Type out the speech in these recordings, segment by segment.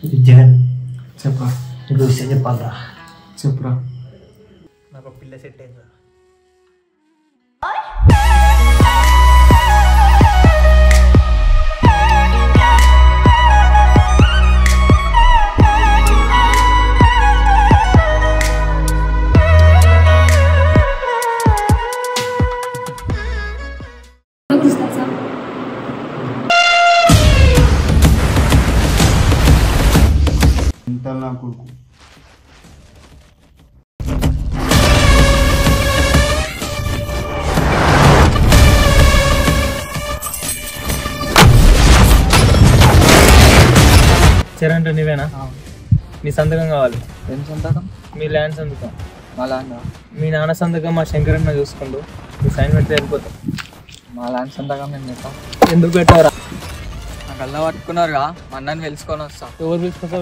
జగన్ చెప్పరా. ఇంకో విషయం చెప్పాలరా. చెప్పరా. నాకు పిల్ల సెట్ అయిందా? నా కొడుకు చరణ్ నీవేనా? నీ సంతకం కావాలి. ఏం సంతకం? మీ ల్యాండ్ సంతకం. మా ల్యాండ్? మీ నాన్న సంతకం మా శంకరన్న చూసుకుంటూ మీ సైన్ పెడితే వెళ్ళిపోతాం. మా ల్యాండ్ సంతకం నేను పెట్టాం. ఎందుకు పెట్టావరా? నాకు అల్లా పట్టుకున్నారుగా, మా అన్నని తెలుసుకొని వస్తా. ఎవరు తీసుకొస్తా?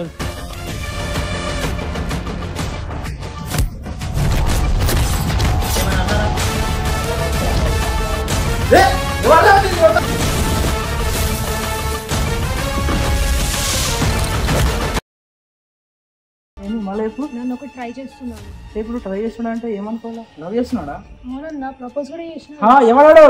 నన్ను ఒక ట్రై చేస్తున్నాను. ఇప్పుడు ట్రై చేస్తున్నా అంటే ఏమనుకోవాలా? లవ్ చేస్తున్నాడా? అవునన్నా, ప్రపోజ్ కూడా చేసిన. ఏమన్నాడు?